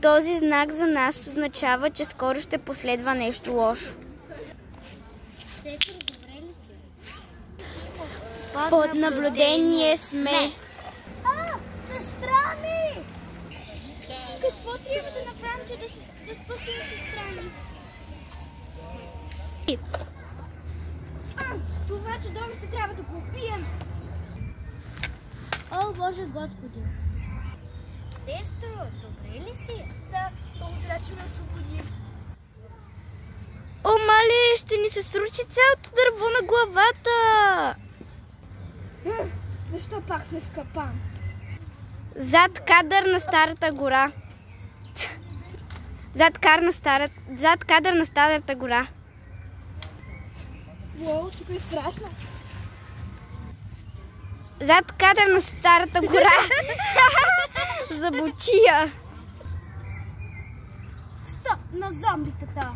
Този знак за нас означава, че скоро ще последва нещо лошо. Под наблюдение сме. Сестра ми! Какво трябва да направим, че да спасим сестра ми? Това чудовище трябва да го убием. О, Боже Господи! Сестро, добре ли си? Да, благодаря, че ме освободи. О, мале, ще ни се сручи цялото дърво на главата. Защо пак сме в капан? Зад кадър на старата гора. Зад кадър на старата гора. Уау, тук е страшно. Зад кадър на старата гора. Забучия. Стоп, на зомбитата.